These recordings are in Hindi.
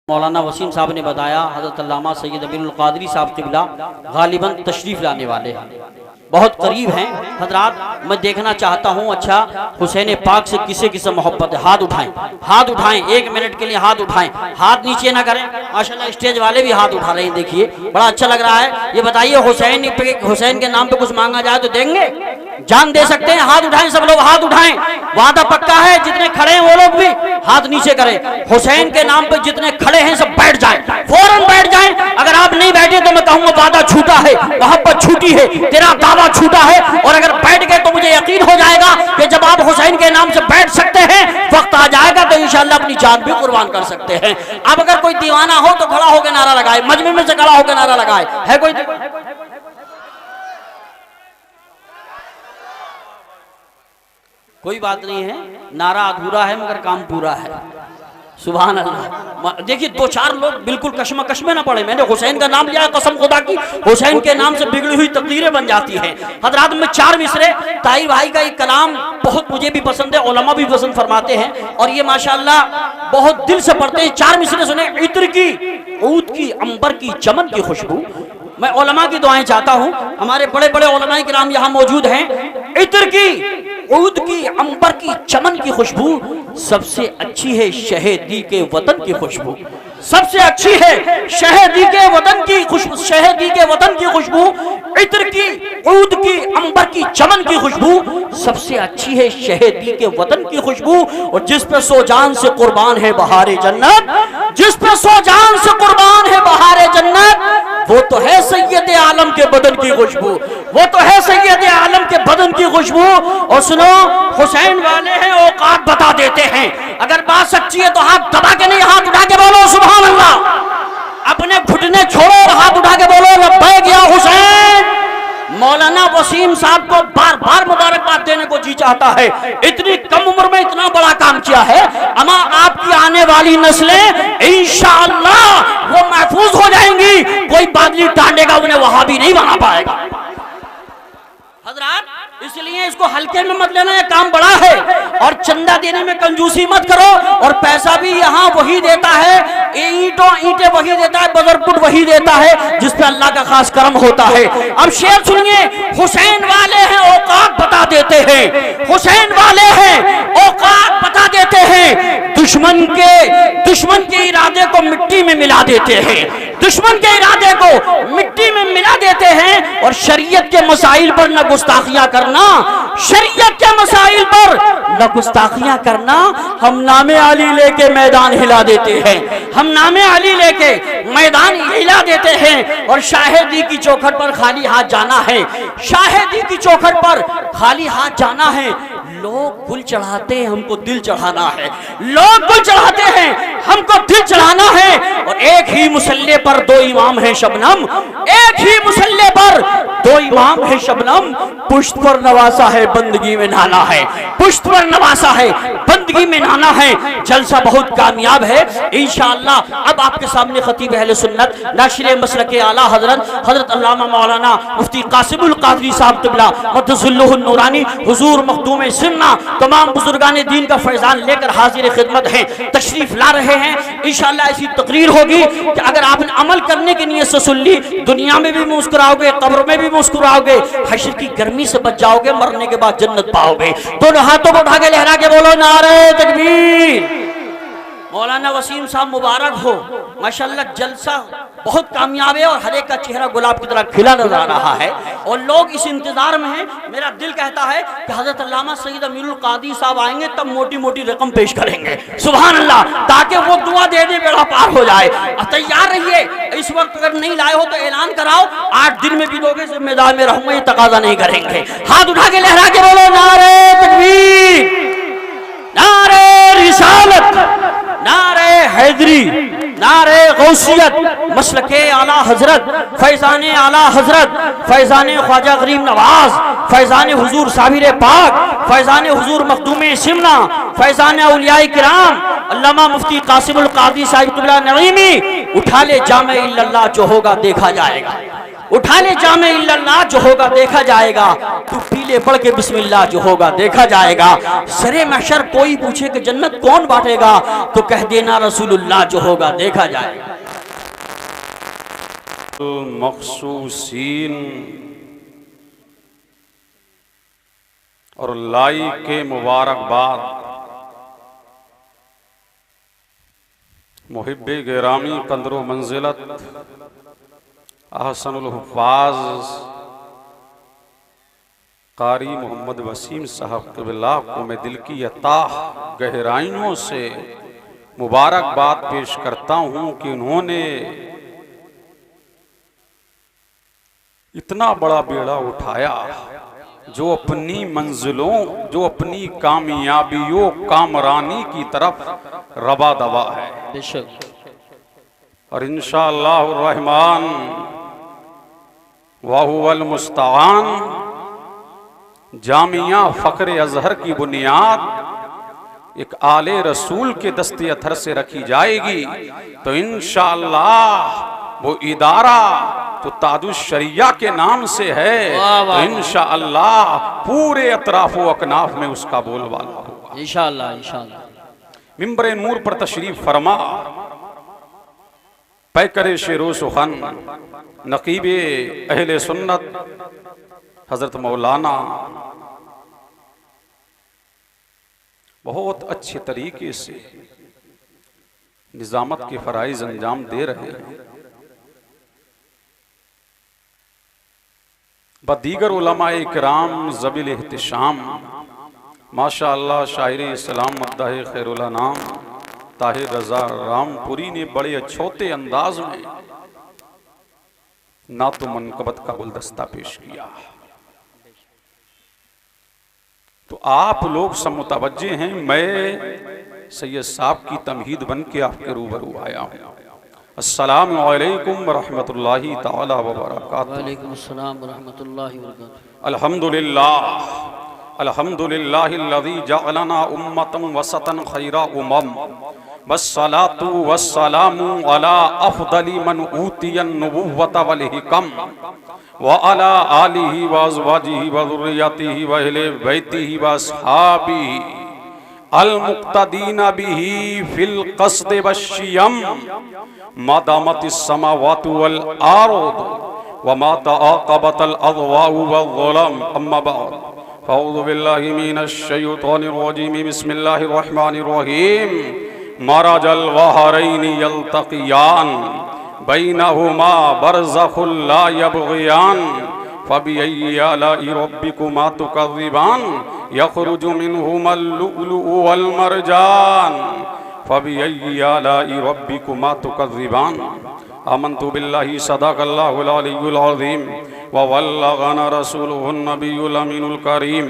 मौलाना वसीम साहब ने बताया हज़रत अल्लामा सैयद अमीरुल क़ादरी साहब क़िबला गालिबन तशरीफ़ लाने वाले हैं, बहुत करीब हैं हजरात। मैं देखना चाहता हूँ अच्छा हुसैन पाक से किसे किसे मोहब्बत है। हाथ उठाएं, हाथ उठाएं, 1 मिनट के लिए हाथ उठाएं, हाथ नीचे ना करें। माशाल्लाह स्टेज वाले भी हाथ उठा रहे हैं, देखिए बड़ा अच्छा लग रहा है। ये बताइए हुसैन के नाम पे कुछ मांगा जाए तो देंगे? जान दे सकते हैं? हाथ उठाएं, सब लोग हाथ उठाएं। वादा पक्का है, जितने खड़े हैं वो लोग भी हाथ नीचे करें। हुसैन के नाम पे जितने खड़े हैं सब बैठ जाएं, फौरन बैठ जाएं। अगर आप नहीं बैठे तो मैं कहूंगा वादा छूटा है, मोहब्बत छूटी है, तेरा दावा छूटा है। और अगर बैठ गए तो मुझे यकीन हो जाएगा कि जब आप हुसैन के नाम से बैठ सकते हैं, वक्त आ जाएगा तो इंशाअल्लाह अपनी जान भी कुर्बान कर सकते हैं। अब अगर कोई दीवाना हो तो खड़ा होकर नारा लगाए, मजमे में से खड़ा होकर नारा लगाए। है कोई? कोई बात नहीं है, नारा अधूरा है मगर काम पूरा है। सुभान अल्लाह। देखिए 2-4 लोग बिल्कुल कश्मकश में ना पड़े। मैंने हुसैन का नाम लिया है, कसम खुदा की हुसैन के नाम से बिगड़ी हुई तकदीरें बन जाती हैं। हजरात में 4 मिसरे, ताहिर भाई का एक कलाम बहुत मुझे भी पसंद है, उलमा भी पसंद फरमाते हैं और ये माशाअल्लाह बहुत दिल से पढ़ते हैं। 4 मिसरे सुने। इत्र की, ऊद की, अंबर की, चमन की खुशबू। मैं उलमा की दुआएं चाहता हूँ, हमारे बड़े बड़े उलमा किराम यहाँ मौजूद हैं। इत्र की, ऊद की, अंबर की, चमन की खुशबू सबसे अच्छी है शहदी के वतन की खुशबू। सबसे अच्छी है शहदी के वतन की खुशबू, शहदी के वतन की खुशबू। इत्र की, ऊद की, अंबर की, चमन की खुशबू सबसे अच्छी है शहदी के वतन की खुशबू। और जिस पे सो जान से कुर्बान है बहारे जन्नत, जिस पे सो जान से कुर्बान है बहारे जन्नत, वो तो है सैयद आलम के बदन की खुशबू, वो तो है सैयद आलम के बदन की खुशबू। और सुनो, हुसैन वाले हैं औकात बता देते हैं। अगर बात सच्ची है तो हाथ दबा के नहीं, हाथ उठा के बोलो सुभान अल्लाह। अपने घुटने छोड़ो और हाथ उठा के बोलो लब्बैक या हुसैन। मौलाना वसीम साहब को बार बार मुबारकबाद देने को जी चाहता है। इतनी कम उम्र में इतना बड़ा काम किया है। अमा आपकी आने वाली नस्लें इंशाअल्लाह वो महफूज हो जाएंगी। कोई बादली टांडेगा उन्हें वहां भी नहीं बना पाएगा। हजरात इसलिए इसको हल्के में मत लेना, ये काम बड़ा है। और चंदा देने में कंजूसी मत करो। और पैसा भी यहाँ वही देता है, ईंटें वही देता है, बदरपुट वही देता है जिस पे अल्लाह का खास करम होता है। अब शेर सुनिए, हुसैन वाले हैं औकात बता देते हैं, हुसैन वाले हैं औकात बता देते हैं। दुश्मन के इरादे को मिट्टी में मिला देते हैं, दुश्मन के इरादे को मिट्टी में मिला देते हैं। और शरीयत के मसाइल पर न गुस्ताखियां करना, शरीयत के मसाइल पर न गुस्ताखियां करना। हम नामे अली लेके मैदान हिला देते हैं, हम नामे अली लेके मैदान हिला देते हैं। और शाहिदी की चौखट पर खाली हाथ जाना है, शाहिदी की चौखट पर खाली हाथ जाना है। लोग गुल चढ़ाते हैं, हमको दिल चढ़ाना है। लोग गुल चढ़ाते हैं, हमको दिल चढ़ाना है। और एक ही मुसल्ले पर 2 इमाम है शबनम, एक ही मुसल्ले पर 2 इमाम है शबनम। पुश्त पर नवासा है, बंदगी में नाना है, पुश्त पर नवासा है, बंदगी में नाना है। जलसा बहुत कामयाब है इंशाअल्लाह। अब आपके सामने खतीब अहले सुन्नत नाशिर मसलके आला हजरत अल्लामा मौलाना मुफ्ती कासिमुल क़ादरी साहब क़िबला क़द्दसल्लहुल नूरानी हुजूर मखदूम सिन्ना तमाम बुजुर्गान दीन का फैजान लेकर हाजिर खिदमत हैं, तशरीफ ला रहे हैं। इंशाअल्लाह ऐसी तकरीर होगी कि अगर आपने अमल करने की नीयत से सुन ली, दुनिया में भी मुस्कुराओगे, कब्र में भी मुस्कुराओगे, हश्र की गर्मी से बच जाओगे, मरने के बाद जन्नत पाओगे। दोनों हाथों को उठा के लहरा के बोलो नारे तकबीर। मौलाना वसीम साहब मुबारक हो, माशाअल्लाह जलसा बहुत कामयाब है और हर एक का चेहरा गुलाब की तरह खिला नजर आ रहा है। और लोग इस इंतजार में हैं। मेरा दिल कहता है कि हजरत अल्लामा सैयद अमीरुल क़ादरी साहब आएंगे तब मोटी मोटी रकम पेश करेंगे सुभान अल्लाह, ताकि वो दुआ दे दे बेड़ा पार हो जाए। तैयार रहिए, इस वक्त अगर नहीं लाए हो तो ऐलान कराओ, 8 दिन में भी दोगे, जिम्मेदार में रहूंगा, ये तकाजा नहीं करेंगे। हाथ उठा के लहरा के बोलो नारे तकबीर, नारे रिसालत, नारे हैदरी, नारे गौसियत, मसलके आला हजरत, फैजाने आला हजरत, फैजाने ख्वाजा गरीब नवाज, फैजाने हुजूर साबिर पाक, फैजाने हुजूर मखदूम सिमना, फैजाने औलियाए किराम अल्लामा मुफ्ती कासिमुल क़ादरी साहिब क़िबला नईमी। उठा ले जामे इल्लल्लाह, जो होगा देखा जाएगा। उठा ले जामे इल्लल्लाह, जो होगा देखा जाएगा। तू पीले पढ़ के बिस्मिल्लाह, जो होगा देखा जाएगा। सरे महशर कोई पूछे कि जन्नत कौन बांटेगा, तो कह देना रसूलुल्लाह, जो होगा देखा जाएगा। मखसूसीन और लाई के मुबारकबाद मुहिब्बे गिरामी कंदरो मंजिलत अहसनुल हुफ़ाज़ कारी मोहम्मद वसीम साहब क़िबला को मैं दिल की अताह गहराइयों से मुबारकबाद पेश करता हूँ कि उन्होंने इतना बड़ा बेड़ा उठाया, जो अपनी मंजिलों, जो अपनी कामयाबियों, कामरानी की तरफ रवा दवा है। और इंशाअल्लाह रहमान वाहुवल मुस्तान जामिया फ़ख्र अज़हर की बुनियाद एक आले रसूल के दस्ते अथर से रखी जाएगी। तो इंशाअल्लाह वो इदारा तो ताजुश शरिया के नाम से है, तो इंशाअल्लाह पूरे अतराफ़ व अकनाफ में उसका बोलबाला होगा इंशाअल्लाह। इंशाअल्लाह मिंबर नूर पर तशरीफ फरमा पैकर शेरो सुखन नकीबे अहले सुन्नत हजरत मौलाना बहुत अच्छे तरीके से निजामत के फराइज अंजाम दे रहे हैं। बदीगर उलमाए किराम ज़बिल एहतिशाम माशा अल्लाह शायर इस्लाम मद्दाह खैरुल अनाम ताहिर रज़ा रामपुरी ने बड़े अच्छोते अंदाज में नातो मनकबत का गुलदस्ता पेश किया। तो आप लोग सब मुतवज्जे हैं, मैं सैयद साहब की तमहीद बन के आपके रूबरू आया हूँ। अस्सलामु अलैकुम वरहमतुल्लाहि तआला व बरकातुहू। वालेकुम अस्सलाम वरहमतुल्लाहि वबरकातुहू। अल्हम्दुलिल्लाह अल्हम्दुलिल्लाहिल्लज़ी जअलना उम्मतन वसतन खैरा उमम वस्सलातु वस्सलामु अला अफ़दली मन ऊतियन नुबुव्वत वल हिकम व अला आलिहि व अज़वाजिहि व ज़ुर्रियतिहि व अहले बैतिहि व अस्हाबिहि अल मुक्तदीना बिही फिल क़स्द वश्शियम मादामतिस समावातु वल आरुद व मा तआक़बतल अज़वाउ वज़्ज़ुलम अम्मा बअद फ़अऊज़ु बिल्लाहि मिनश शैतानिर रजीम बिस्मिल्लाहिर रहमानिर रहीम मरजल वहरैनि यल्तक़ियान बैनहुमा बरज़ख़ुल ला यबग़ियान फ़बिअय्यि आलाइ रब्बिकुमा तुकज़्ज़िबान यख़रुजु मिन्हुमल लुअ्लुअु वल मरजान फ़बिअय्यि आलाइ रब्बिकुमा तुकज़्ज़िबान आमन्तु बिल्लाहि सदक़ल्लाहुल अलियुल अज़ीम व बल्लगना रसूलुहुन नबियुल अमीनुल करीम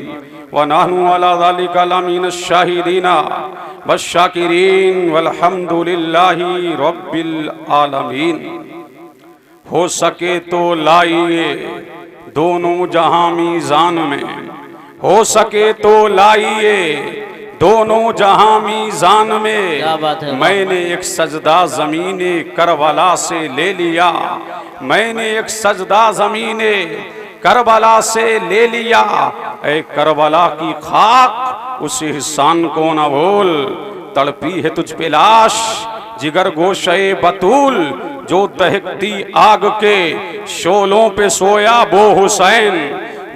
व नहनु अला ज़ालिका लमिनश शाहिदीना वश्शाकिरीन वल्हम्दुलिल्लाहि रब्बिल आलमीन। हो सके तो लाइए दोनों जहां मीज़ान में, हो सके तो लाइए दोनों जहां मीज़ान में। मैंने एक सजदा ज़मीने करबला से ले लिया, मैंने एक सजदा ज़मीने करबला से ले लिया। ऐ करबला की खाक उस एहसान को न भूल, तड़पी है तुझ पे लाश जिगर गोशे बतूल, जो दहकती आग के शोलों पे सोया वो हुसैन,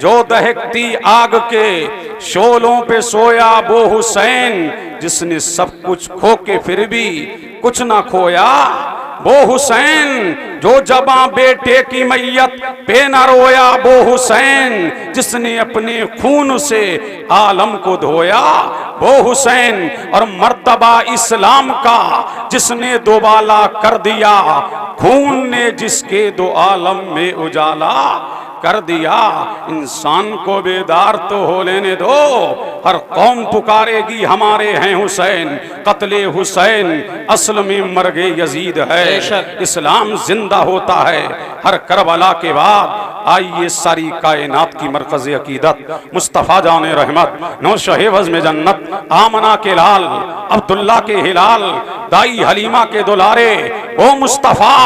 जो दहकती आग के शोलों पे सोया वो हुसैन, जिसने सब कुछ खो के फिर भी कुछ ना खोया वो हुसैन, जो जबां बेटे की मैयत पे न रोया वो हुसैन, जिसने अपने खून से आलम को धोया वो हुसैन, और मर्तबा इस्लाम का जिसने दोबाला कर दिया, खून ने जिसके दो आलम में उजाला कर दिया। इंसान को बेदार तो हो लेने दो, हर कौम पुकारेगी हमारे हैं हुसैन, कत्ले हुसैन असल में मर्गे यजीद है, इस्लाम जिंदा होता है हर करबला के बाद। आइए सारी कायनात की मरकज़ अकीदत मुस्तफ़ा जाने रहमत नौशहे वज़्म जन्नत आमना के लाल अब्दुल्ला के हिलाल दाई हलीमा के दुलारे ओ मुस्तफ़ा,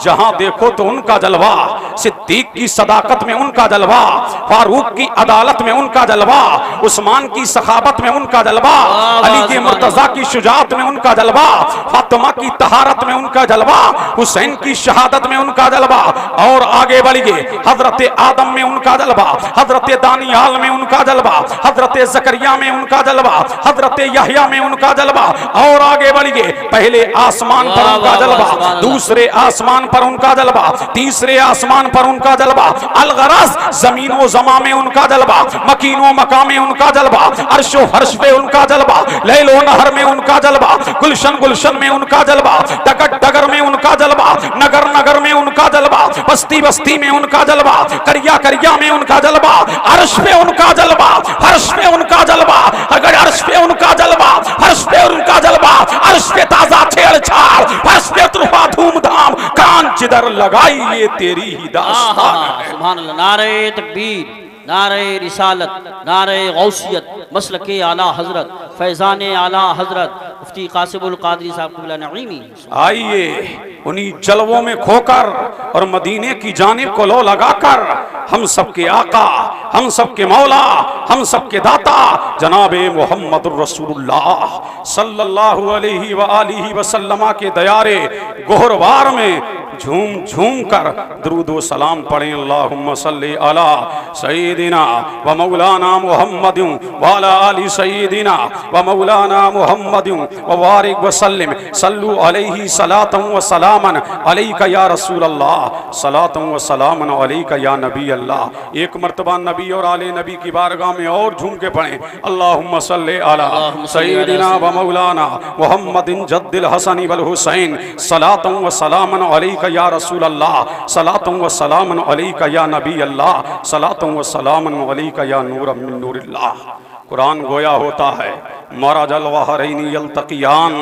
जहां देखो तो उनका जलवा, सिद्दीक की सदाकत में उनका जलवा, फारूक की अदालत में उनका जलवा, उस्मान की सखावत में उनका जलवा, अली के मुर्तजा की शुजाअत में उनका जलवा, फातिमा की तहारत में उनका जलवा, हुसैन की शहादत में उनका जलवा। और आगे बढ़िए, हजरत आदम में उनका जलवा, हजरत दानियाल में उनका जलवा, हजरत जकरिया में उनका जलवा, हजरत यहया में उनका जलवा। और आगे बढ़िए, पहले आसमान पर उनका जलवा, दूसरे आसमान पर उनका जलवा, तीसरे आसमान पर उनका जलवा, अलगरस जमीनो जमा में उनका जलवा, मकीनो मका में उनका जलवा, अर्शो फर्श पे उनका जलवा, लैलो नहर में उनका जलवा, गुलशन गुलशन में उनका जलवा, डगर डगर में उनका जलवा, नगर नगर में उनका जलवा, बस्ती बस्ती में उनका जलवा, करिया करिया में उनका जलवा, अर्श पे उनका जलवा, फर्श पे उनका जलवा, अगर अर्श पे उनका जलवा, फर्श पे उनका जलवा, अर्श पे ताजा छेड़छाड़, फर्श पे तुरफा धूमधाम, कान जिधर लगाई ये तेरी ही दास्तान है। सुभान अल्लाह। नारे तकबीर, नारे रिसालत, नारे गौसियत, मसलके आला हजरत, फैजान आला हजरत मुफ्ती कासिमुल कादरी साहब क़िबला नईमी। आइए उन्हीं जलवों में खोकर और मदीने की जानिब को लो लगाकर हम सबके आका, हम सबके मौला, हम सबके दाता जनाबे मोहम्मदुर रसूलुल्लाह सल्लल्लाहु अलैहि व आलिहि वसल्लम के दयारे गोहरवार में झूम झूम कर दुरूद व सलाम पढ़ें। अल्लाहुम्मा सल्ली अला सय्यिदिना व मौलाना मुहम्मदिन व अला आलि सय्यिदिना व मौलाना मुहम्मदिन व बारिक व सल्लिम सल्लु अलैहि सलातन व सलामन अलैका या रसूल अल्लाह, सलातन व सलामन अलैका या नबी अल्लाह। एक मर्तबा नबी और आले नबी की बारगाह में और झूम के पढ़ें। अल्लाहुम्मा सल्ली अला सय्यिदिना व मौलाना मुहम्मदिन जद्दिल हसन वल हुसैन सलातन व सलामन अलैका या रसूल अल्लाह, सलातुम व सलामन अलैका या नबी अल्लाह, सलातुम व सलामन अलैका या नूर मिन नूरिल्लाह। कुरान गोया होता है, मरजल वहरैनी यल्तक़ियान,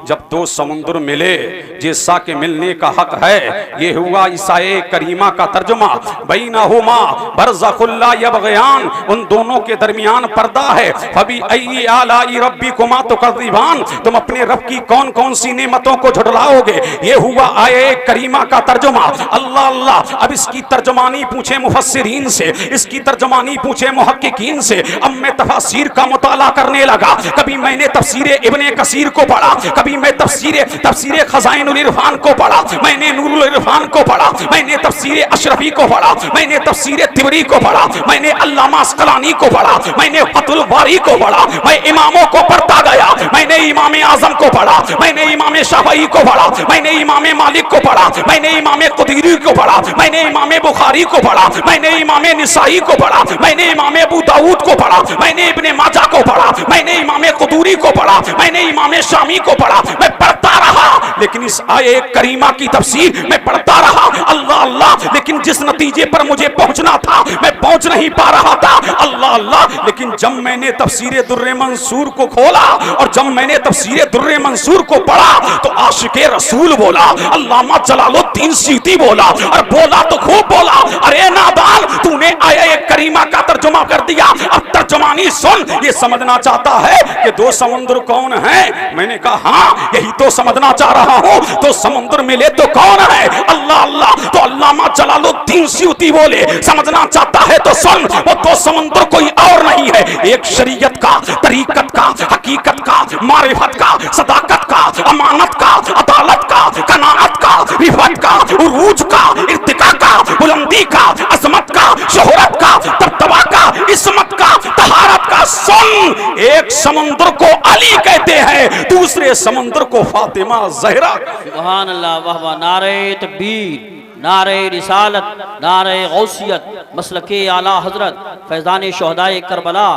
जब दो समुद्र मिले जैसा के मिलने का हक है। ये हुआ ईसाए करीमा का तर्जुमा। बैनहुमा बरज़खुल ला यबग़ियान, उन दोनों के दरमियान पर्दा है। फबी अय्यि आलाई रब्बिकुमा तुकज़्ज़िबान, तुम अपने रब की कौन कौन सी नेमतों को झुठलाओगे। ये हुआ आए करीमा का तर्जुमा। अल्लाह अल्लाह। अब इसकी तर्जुमानी पूछे मुफस्सिरीन से, इसकी तर्जुमानी पूछे मुहक्किकीन से। अब मैं तफसीर का मुताला करने लगा। कभी मैंने तफसीर इब्ने कसीर को पढ़ा, कभी मैं तफसीर खज़ाइनुल इरफान को पढ़ा, मैंने नूरुल इरफान को पढ़ा, मैंने तफसीर अशरफी को पढ़ा, मैंने तफसीर तिबरी को पढ़ा, मैंने अल्लामा अस्क़लानी को पढ़ा, मैंने फतुल बारी को पढ़ा। मैं इमामों को पढ़ता गया। मैंने इमाम आज़म को पढ़ा, मैंने इमाम शाफ़ई को पढ़ा, मैंने इमाम मालिक को पढ़ा, मैंने इमाम क़ुदीरी को पढ़ा, मैंने इमाम बुखारी को पढ़ा, मैंने इमाम निसाई को पढ़ा, मैंने इमाम अबू दाऊद को पढ़ा, मैंने इब्ने माजा को पढ़ा, मैंने इमाम क़ुदूरी को पढ़ा, मैंने इमाम शामी को पढ़ा। मैं पढ़ता रहा, लेकिन इस आये करीमा की तफसीर मैं पढ़ता रहा। अल्लाह अल्लाह। लेकिन जिस नतीजे पर मुझे पहुंचना था मैं पहुंच नहीं पा रहा था। अल्लाह अल्लाह। लेकिन जब मैंने तफसीर दुर्रे मंसूर को खोला और जब मैंने तफसीर दुर्रे मंसूर को पढ़ा तो आशिके रसूल बोला, अल्लामा जलालुद्दीन सीती बोला, और बोला तो खूब बोला, अरे नादान तूने आये करीमा का तर्जुमा कर दिया। अब तर्जुमानी सुन। ये समझना चाहता है कि दो समुद्र कौन है? मैंने कहा हाँ, यही तो समझना चाह रहा हूँ। तो समुद्र मिले तो कौन है? अल्लाह अल्लाह। तो अल्लामा जलालुद्दीन सीती बोले, समझना चाहता है तो सुन, वो दो समुद्र कोई और नहीं है। एक शरीयत का, तरीकत का, हकीकत का, मारिफत का, सदाकत का, अमानत का, अदालत का, कनाअत का, रिफत का, उरूज का, इर्तिका का, बुलंदी का, अजमत का, शोहरत का, दबदबा का, इस्मत का, तहारत का। सुन, एक समुद्र को अली कहते हैं, दूसरे समुद्र को फातिमा ज़हरा। सुभान अल्लाह, वाह वाह। नारे तकबीर, नारे रिसालत, नारे गौसियत, मसलके आला हजरत, फैज़ान शुहदाए करबला,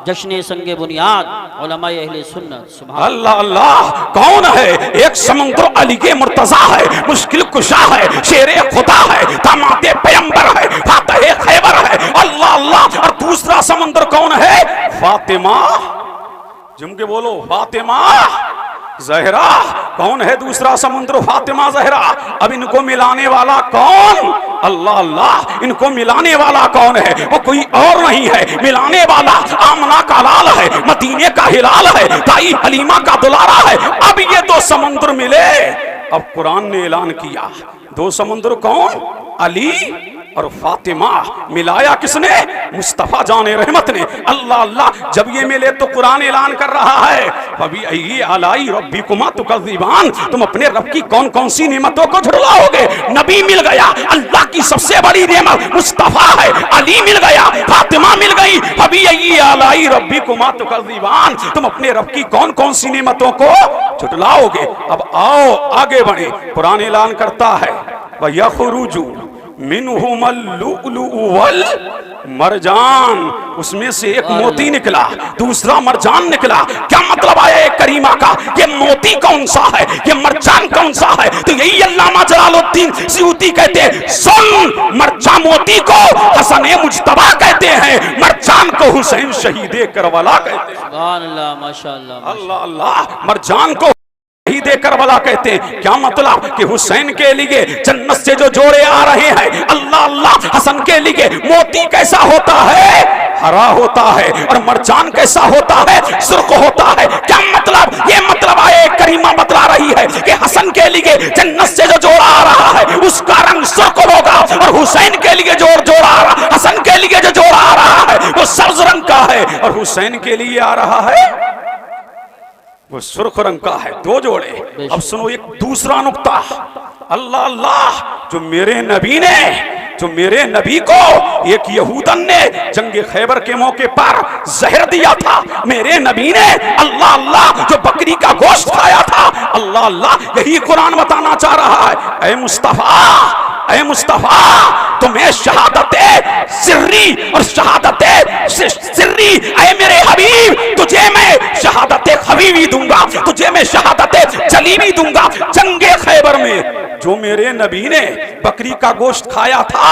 जश्न संगे बुनियाद, उलमाए अहले सुन्नत। सुभान अल्लाह अल्लाह। कौन है? एक समुद्र अली के मुर्तजा है, मुश्किल कुशा है, शेरे खुदा है, दामादे पैगंबर है, फातहे खैबर है। अल्लाह अल्लाह। और दूसरा समुद्र कौन है? फातिमा। जुम के बोलो, फातिमा ज़हरा। कौन है दूसरा समुद्र? फातिमा ज़हरा। अब इनको मिलाने वाला कौन? अल्लाह अल्लाह। इनको मिलाने वाला कौन है? वो कोई और नहीं है। मिलाने वाला आमना का लाल है, मदीने का हिलाल है, ताई हलीमा का दुलारा है। अब ये दो समुद्र मिले। अब कुरान ने ऐलान किया, दो समुद्र कौन? अली और फातिमा मिलाया किसने? मुस्तफा जाने रहमत ने। अल्लाह अल्लाह, जब ये मिले तो कुरान ऐलान कर रहा है फबी अलाई रब्बिकुमा तुकज़्ज़िबान, तुम अपने रब की कौन कौन सी नेमतों को झुठलाओगे। नबी मिल गया, अल्लाह की सबसे बड़ी नेमत मुस्तफा है, अली मिल गया, फातिमा मिल गई, फबी अलाई रब्बिकुमा तुकज़्ज़िबान, तुम अपने रब की कौन कौन सी नेमतों को झुठलाओगे। अब आओ आगे बढ़े, कुरान ऐलान करता है वयख़रुजु मिनहुमुल लुअलु वल मरजान, उसमें से एक मोती निकला, दूसरा मरजान निकला। क्या मतलब आया एक करीमा का? ये मोती कौन सा है, ये मरजान कौन सा है? तो यही अल्लामा जलालुद्दीन सयूती कहते हैं, सुन, मरजा मोती को हसन मुज्तबा कहते हैं, मरजान को हुसैन शहीद करबला कहते हैं। सुभान अल्लाह, माशाअल्लाह, अल्लाह अल्लाह, मरजान को शहीद करबला कहते हैं। क्या मतलब? कि हुसैन के लिए जन्नत से जो जोड़े आ रहे हैं, अल्लाह अल्लाह, हसन के लिए मोती कैसा होता है? हरा होता है, और मरजान कैसा होता है? सुर्ख होता है। क्या मतलब? ये मतलब आए करीमा बतला रही है कि हसन के लिए जन्नत से जो जोड़ा आ रहा है उसका रंग सुर्ख होगा, और हुसैन के लिए जोड़ा आ रहा, हसन के लिए जो जोड़ा आ रहा है वो सब्ज रंग का है, और हुसैन के लिए आ रहा है वो सुर्ख रंग का है। दो जोड़े। अब सुनो एक दूसरा नुक्ता। अल्लाह अल्लाह, जो मेरे नबी को एक यहूदन ने जंगे खैबर के मौके पर जहर दिया था, मेरे नबी ने अल्लाह अल्लाह जो बकरी का गोश्त खाया था, अल्लाह अल्लाह, यही कुरान बताना चाह रहा है। ऐ मुस्तफा, तुम्हें शहादते सिर्री और शहादते सिर्री, ऐ मेरे हबीब, तुझे मैं शहादते खबीबी दूंगा, तुझे मैं शहादते जलीबी दूंगा। जंगे खैबर में जो मेरे नबी ने बकरी का गोश्त खाया था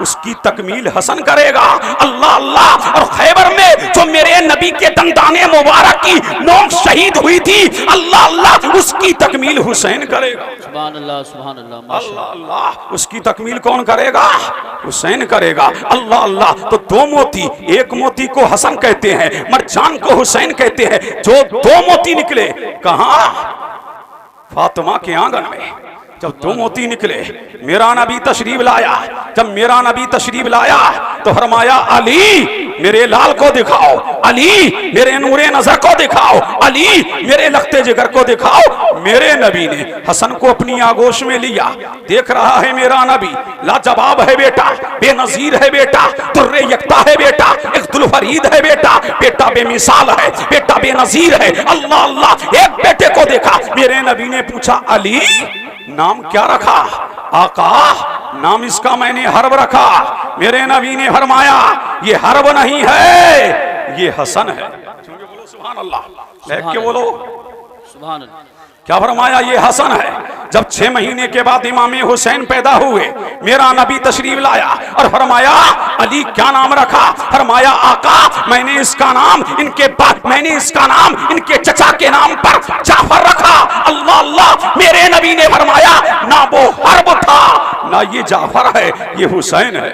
उसकी तकमील हसन करेगा, अल्लाह अल्लाह। और खैबर में जो मेरे नबी के दंदाने मुबारक की नोक शहीद हुई थी, अल्लाह अल्लाह, उसकी तकमील हुसैन करेगा। सुभान अल्लाह, सुभान अल्लाह, अल्लाह अल्लाह, उसकी तकमील कौन करेगा? हुसैन करेगा। अल्लाह अल्लाह। तो दो मोती, एक मोती को हसन कहते हैं, मरजान को हुसैन कहते हैं। जो दो मोती निकले कहां? फातिमा के आंगन में। जब दो मोती निकले, मेरा नबी तशरीफ लाया। जब मेरा नबी तशरीफ लाया तो फरमाया, अली मेरे लाल को दिखाओ, अली मेरे नूरे नजर को दिखाओ, अली मेरे लखते जिगर को दिखाओ। मेरे नबी ने हसन को अपनी आगोश में लिया। देख रहा है मेरा नबी, लाजवाब है बेटा, बेनजीर है बेटा, तुर्रे यकता है बेटा, इख्तुल फरीद है बेटा, बेटा बेमिसाल है, बेटा बेनजीर है। अल्लाह अल्लाह, एक बेटे को देखा। मेरे नबी ने पूछा, अली नाम क्या रखा? आका, नाम इसका मैंने हर्ब रखा। मेरे नबी ने फरमाया, ये हर्ब नहीं है, ये हसन है। बोलो सुभान अल्लाह, लेके के बोलो सुभान अल्लाह। क्या फरमाया? ये हसन है। जब 6 महीने के बाद इमाम हुसैन पैदा हुए, मेरा नबी तशरीफ लाया और फरमाया, अली क्या नाम रखा? फरमाया, आका मैंने इसका नाम इनके चचा के नाम पर जाफर रखा। अल्लाह अल्लाह, मेरे नबी ने फरमाया, ना वो हर्ब था ना ये जाफर है, ये हुसैन है।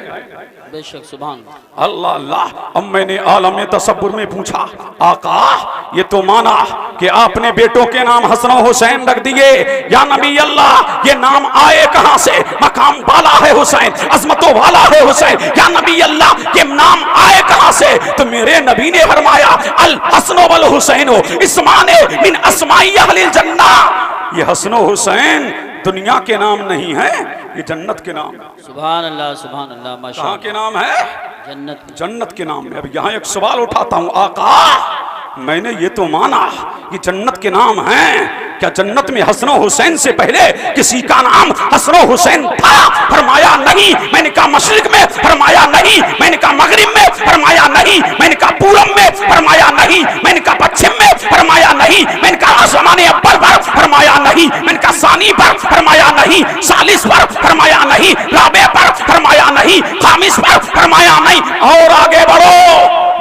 बेशक, सुभान अल्लाह अल्लाह। अब मैंने आलम तसब्बुर में पूछा, आका ये तो माना कि आपने बेटों के नाम हसन हुसैन रख दिए, या नबी अल्लाह ये नाम आए कहां से? मकाम वाला है हुसैन, अजमतों वाला है हुसैन, या नबी अल्लाह ये नाम आए कहां से? तो मेरे नबी ने फरमाया, अल हसन वल हुसैन इस्माने मिन अस्माई अहलिल जन्नह। ये हसन हुसैन दुनिया के नाम नहीं है, ये जन्नत के नाम है। सुभान अल्लाह, सुभान अल्लाह, माशाअल्लाह। कहाँ के नाम है? जन्नत के नाम में। अब यहाँ एक सवाल उठाता हूँ, आका मैंने ये तो माना कि जन्नत के नाम हैं, क्या जन्नत में हसन हुसैन से पहले किसी का नाम हसन हुसैन था? फरमाया नहीं। मैंने कहा मशरिक में? फरमाया नहीं। मैंने कहा मगरिब में? फरमाया नहीं। मैंने कहा पूरब में? फरमाया नहीं। मैंने कहा पश्चिम में? फरमाया नहीं। मैंने कहा आसमाने अव्वल पर? फरमाया नहीं। मैंने कहा सानी पर? फरमाया नहीं। सालिस पर? फरमाया नहीं। राबे पर? फरमाया नहीं। खामिस पर? फरमाया नहीं। और आगे बढ़ो,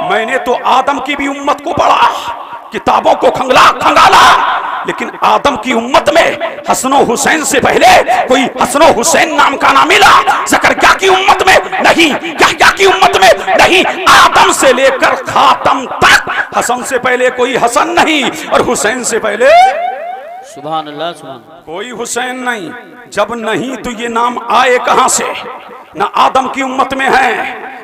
मैंने तो आदम की भी उम्मत को पढ़ा, किताबों को खंगाला, लेकिन आदम की उम्मत में हसन हुसैन से पहले कोई हसन हुसैन नाम का ना मिला। ज़करिया की उम्मत में नहीं, यहया की उम्मत में नहीं, आदम से लेकर खातम तक हसन से पहले कोई हसन नहीं, और हुसैन से पहले सुभान अल्लाह, सुभान कोई हुसैन नहीं। जब नहीं तो ये नाम आए कहां से? न आदम की उम्मत में है।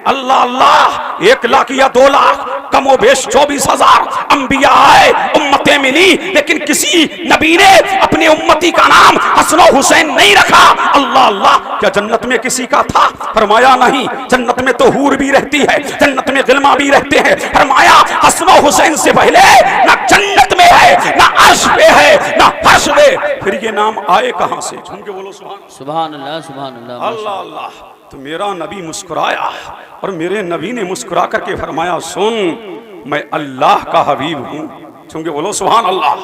अल्लाह अल्लाह 1 लाख या 2 लाख कमोबेश 24,000 अंबिया आए, उम्मतें मिली, लेकिन किसी नबी ने अपने उम्मती का नाम हसन हुसैन नहीं रखा। अल्लाह अल्लाह, क्या जन्नत में किसी का था? फरमाया नहीं। जन्नत में तो हूर भी रहती है, जन्नत में गिलमा भी रहते हैं। फरमाया हसन हुसैन से पहले ना जन्नत में है, ना अर्श पे है, ना फर्श पे। फिर ये नाम आए कहां से? झूम के बोलो सुभान अल्लाह, सुभान अल्लाह, अल्लाह अल्लाह। तो मेरा नबी मुस्कुराया और मेरे नबी ने मुस्कुरा करके फरमाया, सुन, मैं अल्लाह का हबीब हूं। झूम के बोलो सुभान अल्लाह।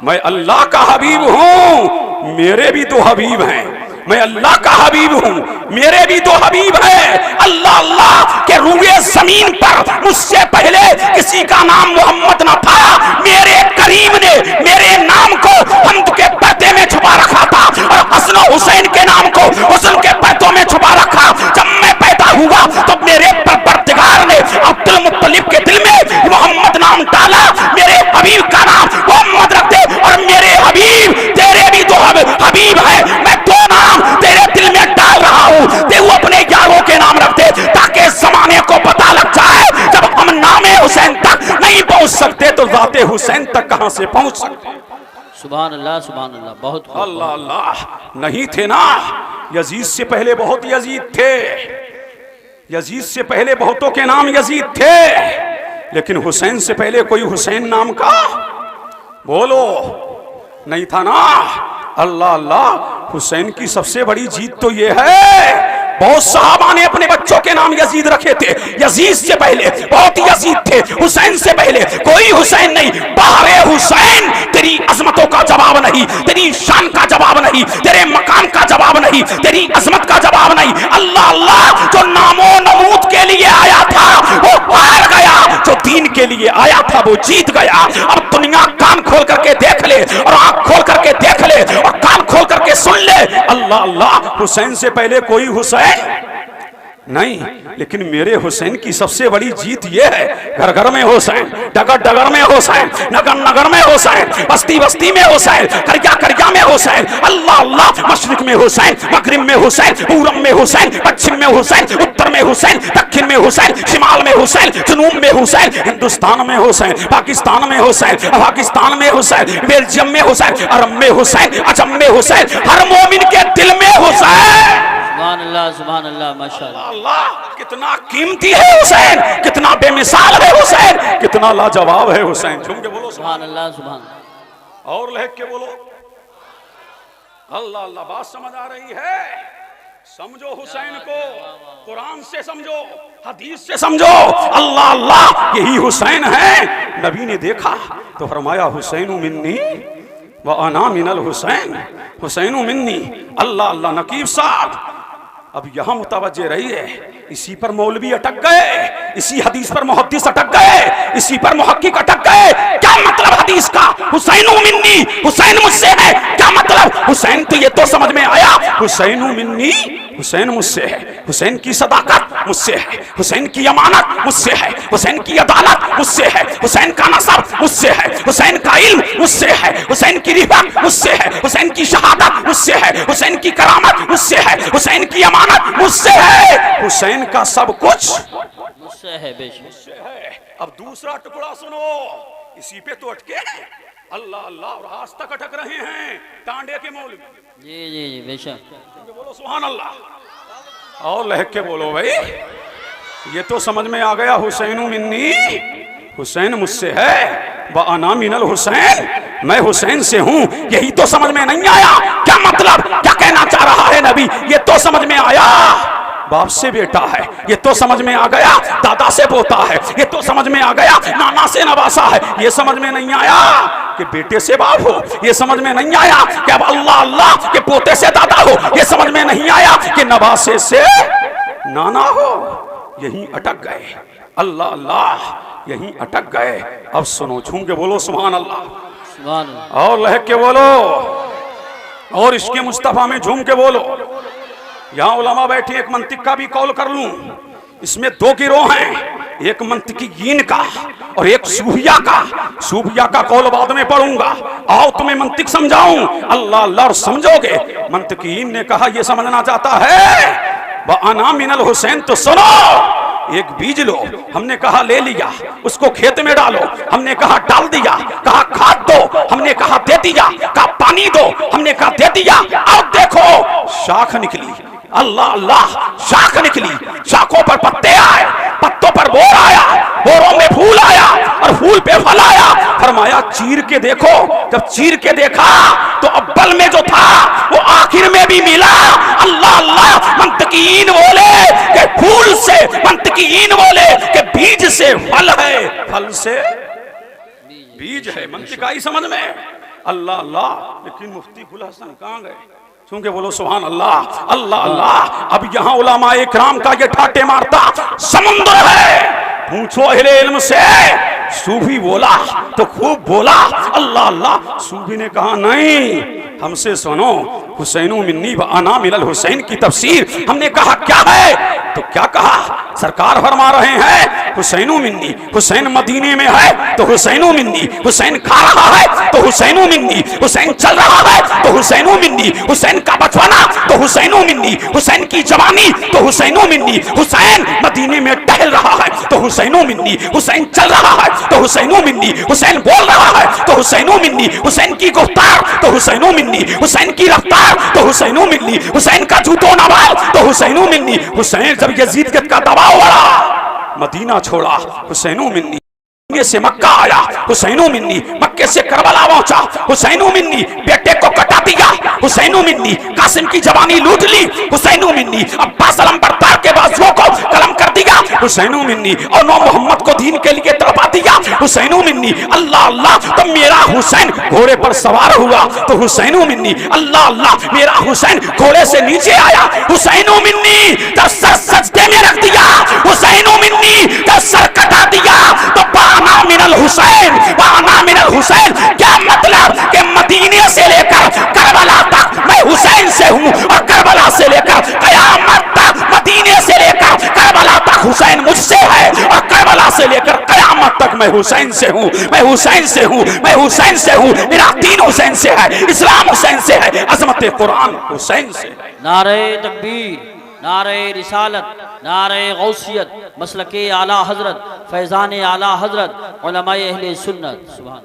मैं अल्लाह का हबीब हूं, मेरे भी तो हबीब हैं। मैं अल्लाह का हबीब हूं, मेरे भी तो हबीब हैं। अल्लाह अल्लाह के रूए जमीन पर मुझसे पहले किसी का नाम मोहम्मद ना था। मेरे करीम ने मेरे नाम को हम्द के पर्दे में छुपा रखा था और हसन हुसैन के नाम को हुस्न के पर्दों में छुपा रखा। जब मैं पैदा हुआ तो मेरे परवरदिगार ने अब्दुल मुत्तलिब के दिल में मोहम्मद नाम डाला। मेरे हबीब का नाम मोहम्मद रख दे और मेरे हबीब तेरे भी तो हबीब है। मैं दो नाम तेरे दिल में डाल रहा हूं, तू अपने यारों के नाम रख दे ताकि जमाने को पता लग जाए जब हम नामे हुसैन तक नहीं पहुंच सकते तो जाते हुसैन तक कहां से पहुंच सकते? सुभान अल्लाह, सुभान अल्लाह। बहुत अल्लाह अल्लाह। नहीं थे ना, यजीद से पहले बहुत यजीद थे, यजीद से पहले बहुतों के नाम यजीद थे, लेकिन हुसैन से पहले कोई हुसैन नाम का बोलो नहीं था ना। अल्लाह अल्लाह। हुसैन की सबसे बड़ी जीत तो ये है, बहुत सहाबा ने अपने बच्चों के नाम यजीद रखे थे। यजीद से पहले बहुत यजीद थे, हुसैन से पहले कोई हुसैन नहीं। बाहरे हुसैन तेरी अजमतों का जवाब नहीं, तेरी शान का जवाब नहीं, तेरे मकाम का जवाब नहीं, तेरी अजमत का जवाब नहीं। अल्लाह अल्लाह। जो नामो नमूद के लिए आया था वो हार गया, जो दीन के लिए आया था वो जीत गया। अब दुनिया कान खोल करके देख ले और आंख खोल करके देख ले और कान खोल करके सुन ले। अल्लाह अल्लाह। हुसैन से पहले कोई हुसैन नहीं, लेकिन मेरे हुसैन की सबसे बड़ी जीत यह है, घर घर में हुसैन, डगर डगर में हुसैन, नगर नगर में हुसैन, बस्ती बस्ती में हुसैन, करिया करिया में हुसैन। अल्लाह अल्लाह। मशरिक में हुसैन, मगरिब में हुसैन, पूरब में हुसैन, पश्चिम में हुसैन, उत्तर में हुसैन, दक्षिण में हुसैन, शिमाल में हुसैन, जनूब में हुसैन, हिंदुस्तान में हुसैन, पाकिस्तान में हुसैन, अफगानिस्तान में हुसैन, बेल्जियम में हुसैन, अरब में हुसैन, अजम में हुसैन, हर मोमिन के दिल में हुसैन। सुभान अल्लाह, सुभान अल्लाह, माशाअल्लाह। अल्लाह। कितना कीमती है हुसैन, कितना बेमिसाल है हुसैन, कितना लाजवाब है हुसैन। झूम के बोलो सुभान अल्लाह, सुभान। और लहक के बोलो अल्लाह अल्लाह। बात समझ आ रही है? समझो हुसैन को, कुरान से समझो, हदीस से समझो। अल्लाह अल्लाह। यही हुसैन है। नबी ने देखा तो फरमाया हुसैन मिन्नी व अना मिनल हुसैन, हुसैन मिन्नी। अल्लाह अल्लाह। नकीब साहब अब यहां मुतवज्जे रहिए, इसी पर मौलवी अटक गए, इसी हदीस पर मुहद्दिस अटक गए, इसी पर मुहक्किक अटक गए। क्या मतलब हदीस का? हुसैन मिन्नी, हुसैन मुझसे है, क्या मतलब? हुसैन तो ये तो समझ में आया, हुसैन मिन्नी, हुसैन मुझसे है, हुसैन की सदाकत मुझसे है, हुसैन की अमानत मुझसे है, हुसैन की अदालत मुझसे है, हुसैन का नसब मुझसे है, हुसैन का इल्म मुझसे है, हुसैन की रिफत मुझसे है, हुसैन की शहादत मुझसे है, हुसैन की करामत मुझसे है, हुसैन की अमानत मुझसे है, हुसैन का सब कुछ मुझसे है, बेशक मुझसे है। अब दूसरा टुकड़ा सुनो, इसी पे तो अटके हैं। अल्लाह अल्लाह। और आज तक अटक रहे हैं टांडे के मौलवी। जी जी जी, बेशक। बोलो सुभान अल्लाह। और लहक के बोलो भाई, ये तो समझ में आ गया हुसैन मिन्नी, हुसैन मुझसे है, व अना मिनल हुसैन, मैं हुसैन से हूं। यही तो समझ में नहीं आया। क्या मतलब? क्या कहना चाह रहा है नबी? ये तो समझ में आया, बाप से बेटा है, ये तो समझ में आ गया, दादा से पोता है, ये तो समझ में आ गया, नाना से नवासा है। ये समझ में नहीं आया कि बेटे से बाप हो, ये समझ में नहीं आया कि अब अल्लाह अल्लाह के पोते से दादा हो, ये समझ में नहीं आया कि नवासे से नाना हो। यहीं अटक गए। अल्लाह अल्लाह। यहीं अटक गए। अब सुनो, झूम के बोलो सुभान अल्लाह, सुभान अल्लाह। और लहक के बोलो, और इसके मुस्तफा में झूम के बोलो। यहाँ उलमा बैठे, एक मंतिक का भी कौल कर लूं। इसमें दो गिरोह हैं, एक मंतिकीन का और एक सूफिया का। सूफिया का कौल बाद में पढ़ूंगा। आओ तुम्हें मंतिक समझाऊं। अल्लाह अल्लाह। और समझोगे। मंतिकीन ने कहा, यह समझना चाहता है व अना मिनल हुसैन। तो सुनो, एक बीज लो, हमने कहा ले लिया, उसको खेत में डालो, हमने कहा डाल दिया, कहा खाद दो, हमने कहा दे दिया, कहा पानी दो, हमने कहा दे दिया। अब देखो शाख निकली, अल्लाह अल्लाह, शाख निकली, शाखों पर पत्ते आए, पत्तों पर बोर आया, बोरों में फूल आया और फूल पे फल आया। फरमाया चीर के देखो। जब चीर के देखा तो अव्वल में जो था वो आखिर में भी मिला। अल्लाह अल्लाह, मंतकीन बोले कि फूल से, मंतकीन बोले कि बीज से फल है, फल से बीज है। मंतिक आई समझ में? अल्लाह अल्लाह। लेकिन मुफ्ती गुल हसन कहाँ गए? क्योंकि बोलो सुभान अल्लाह, अल्लाह अल्लाह। अब यहाँ उलमा इकराम का ये ठाटे मारता समुद्र है। पूछो अहले इल्म से। सूफी बोला तो खूब बोला, अल्लाह अल्लाह। सूफी ने कहा नहीं, हमसे सुनो, हुसैन मिन्नी व अना मिनल हुसैन की तफसीर। हमने कहा क्या है? तो क्या कहा? सरकार फरमा रहे हैं हुसैन मिन्नी, हुसैन मदीने में है तो हुसैन मिन्नी, हुसैन खा रहा है तो हुसैन मिन्नी, हुसैन चल रहा है तो हुसैन मिन्नी, हुसैन का बचपना तो हुसैन मिन्नी, हुसैन की जवानी तो हुसैन मिन्नी, हुसैन मदीने में टहल रहा है तो हुसैन मिन्नी, हुसैन चल रहा है तो हुसैन मिन्नी, हुसैन बोल रहा है तो हुसैन मिन्नी, हुसैन की गुफ्तार तो हुसैन मिन्नी, हुसैन की रफ्तार तो हुसैन मिन्नी, हुसैन का जूतो नवाल तो हुसैन मिन्नी। हुसैन जब यजीद का दबाव बढ़ा, मदीना छोड़ा, हुसैन मिन्नी से मक्का आया, हुसैन मिन्नी, मक्के से करबला पहुंचा, हुसैन मिन्नी, बेटे को कटा दिया, हुसैन मिन्नी, कासिम की जवानी लूट ली, हुसैन मिन्नी, अब्बास अलंबरदार के बाजुओं को कलम कर दिया, हुसैन मिन्नी, और नौ मोहम्मद को दीन के लिए तड़पा दिया, हुसैन मिन्नी। अल्लाह अल्लाह, तो मेरा हुसैन घोड़े पर सवार हुआ तो हुसैन मिन्नी, अल्लाह अल्लाह, मेरा हुसैन घोड़े से नीचे आया, हुसैन मिन्नी, जब सर सजदे में रख दिया, हुसैन मिन्नी, जब सर कटा दिया तो बाना मिनल हुसैन, बाना मिनल हुसैन। क्या मतलब कि मदीने से लेकर करबला तक मैं हुसैन से हूं और करबला से लेकर कयामत तक, मदीने से लेकर करबला तक हुसैन मुझसे है और करबला से लेकर कयामत तक मैं हुसैन से हूं, मैं हुसैन से हूं, मैं हुसैन से हूं। मेरा दीन हुसैन से है, इस्लाम हुसैन से है, अजमत कुरान हुसैन से है। नारे तकबीर, नारे रिसालत, नारे गौसियत, मसलके आला हजरत, फैजान आला हजरत, उलमाए अहले सुन्नत। सुभान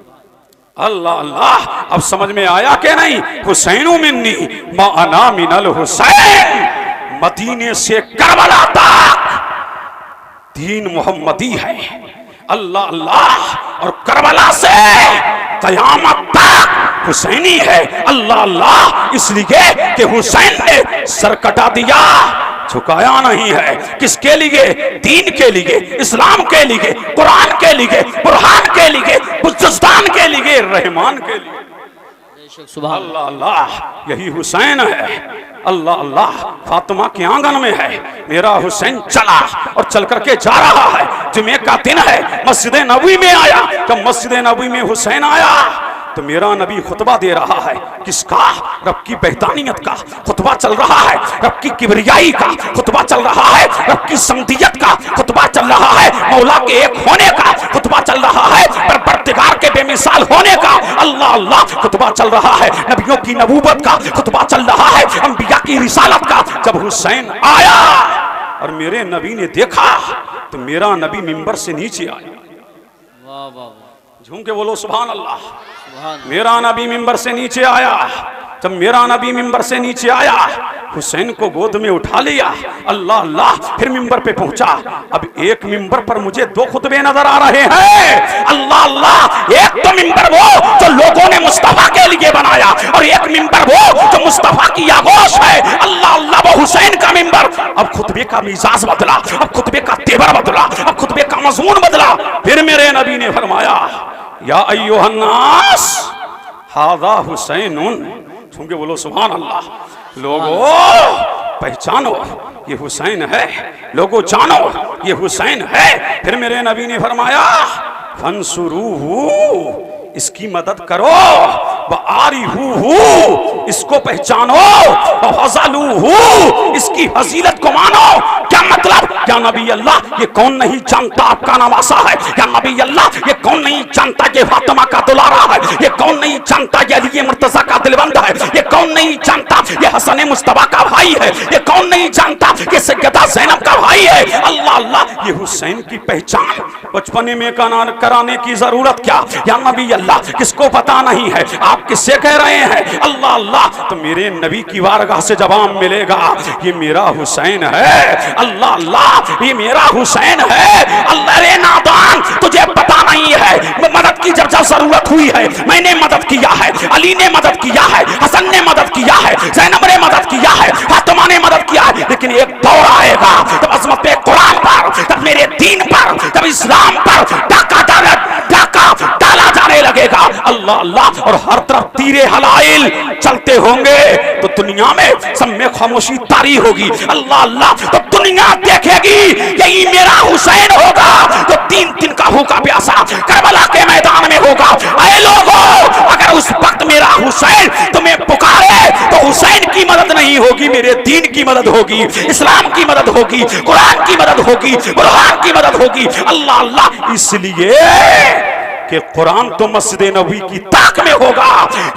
अल्लाह अल्लाह। अब समझ में आया कि नहीं? हुसैन मिन्नी मा अना मिनल हुसैन। मदीने से करबला तक दीन मोहम्मदी है, अल्लाह अल्लाह। और करबला से कयामत तक हुसैनी है, अल्लाह अल्लाह। इसलिए कि हुसैन ने सर कटा दिया, झुकाया नहीं है। किसके लिए? दीन के लिए, इस्लाम के लिए, कुरान के लिए, बुरहान के लिए, बुजुस्तान के लिए, रहमान के लिए। अल्लाह अल्लाह, यही हुसैन है, अल्लाह अल्लाह। फातिमा के आंगन में है, मेरा हुसैन चला और चल करके जा रहा है। जुमे का दिन है, मस्जिद नबवी में आया। जब मस्जिद नबवी में हुसैन आया तो मेरा नबी खुतबा दे रहा है। किसका? रब की बेहतानियत का खुतबा चल रहा है, रब की किबरियाई का खुतबा चल रहा है, रब की समदियत का खुतबा चल रहा है, मौला के एक होने का खुतबा चल रहा है, परवरदिगार के बेमिसाल होने का, अल्लाह अल्लाह, खुतबा चल रहा है, नबियों की नबूवत का खुतबा चल रहा है, अंबिया की रिसालत का। जब हुसैन आया और मेरे नबी ने देखा तो मेरा नबी मिंबर से नीचे आया। वाह वाह, झूम के बोलो सुभान अल्लाह। मेरा नबी मिंबर से नीचे आया। जब मेरा नबी मिंबर से नीचे आया, हुसैन को गोद में उठा लिया, अल्लाह अल्लाह। फिर मिंबर पे पहुंचा। अब एक मिंबर पर मुझे दो खुतबे नजर आ रहे हैं, अल्लाह अल्लाह। एक तो मिंबर वो जो लोगों ने मुस्तफा के लिए बनाया और एक मिंबर वो जो मुस्तफा की आगोश है, अल्लाह अल्लाह। वो हुसैन का मिंबर। अब खुतबे का मिजाज बदला, अब खुतबे का तेवर बदला, अब खुतबे का मजमून बदला। फिर मेरे नबी ने फरमाया, या अय्युहन्नास हाज़ा हुसैनुन। सुन के बोलो सुभान अल्लाह। लोगो पहचानो ये हुसैन है, लोगो जानो ये हुसैन है। फिर मेरे नबी ने फरमाया, फंसुरूहु, इसकी मदद करो, आरिफूहु, इसको पहचानो, फज़लूहु, इसकी फजीलत को मानो। क्या मतलब? या नबी अल्लाह ये कौन नहीं जानता आपका नवासा है, या नबी अल्लाह ये कौन नहीं जानता कि फातिमा का दुलारा है, ये कौन नहीं जानता कि अली मुर्तजा का दिलबंद है, ये कौन नहीं जानता ये हसन मुस्तफा का भाई है, ये कौन नहीं जानता कि सैयदा ज़ैनब का भाई है। अल्लाह अल्लाह, ये हुसैन की पहचान बचपने में कराने की जरूरत क्या, या नबी अल्लाह किसको पता नहीं है, आप किससे कह रहे हैं। अल्लाह अल्लाह, तो मेरे नबी की वारगाह से जवाब मिलेगा ये मेरा हुसैन है। अल्लाह अल्लाह, ये मेरा हुसैन है। अल्लाह रे नादान, तुझे पता नहीं है मदद की जब जरूरत हुई है मैंने मदद किया है, अली ने मदद किया है, हसन ने मदद किया है, ज़ैनब ने मदद किया है, फातिमा ने मदद किया है, लेकिन एक दौर आएगा तब अज़मत कुरान पर, तब मेरे दीन पर, तब इस्लाम पर डाका डाला जाने लगेगा। अल्लाह अल्लाह, और हर तरफ तीरे हलाइल चलते होंगे तो दुनिया में सब में खामोशी तारी होगी। अल्लाह अल्लाह, तो दुनिया देखेगी यही मेरा हुसैन होगा तो 3 दिन का भूखा प्यासा करबला के मैदान में होगा। ऐ लोगों, अगर उस वक्त मेरा हुसैन तुम्हें पुकारे तो हुसैन की मदद नहीं होगी, मेरे दीन की मदद होगी, इस्लाम की मदद होगी, कुरान की मदद होगी, कुरान की मदद होगी। अल्लाह अल्लाह, इसलिए कि कुरान तो मस्जिद नबवी की ताक में होगा,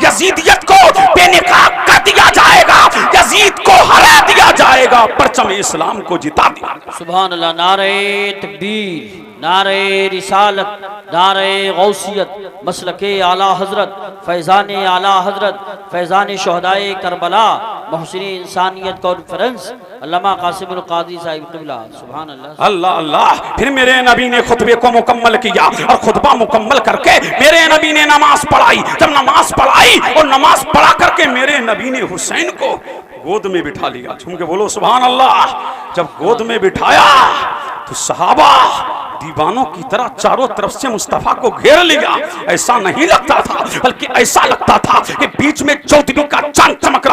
यजीदियत को बेनिकाब कर दिया जाएगा, यजीद को हरा दिया जाएगा, परचम इस्लाम को जिता दिया। सुभान अल्लाह। नारे तकबीर, नारे रिसालत, नारे गौसियत, मसलके आला हजरत, फैज़ान आला हजरत, फैज़ान शहदाए करबला, मोहसिन इंसानियत कॉन्फ्रेंस, अल्लामा कासिमुल कादी साहिब क़िबला। सुभान अल्लाह। अल्लाह अल्लाह, फिर मेरे नबी ने खुतबे को मुकम्मल किया और खुतबा मुकम्मल करके मेरे नबी ने नमाज पढ़ाई। जब नमाज पढ़ाई और नमाज पढ़ा करके मेरे नबी ने हुसैन को गोद में बिठा लिया। झूम के बोलो सुभान अल्लाह। जब गोद में बिठाया तो सहाबा दीवानों की तरह चारों तरफ से मुस्तफा को घेर लिया। ऐसा नहीं लगता था, बल्कि ऐसा लगता था कि बीच में चौधरी का चांद चमक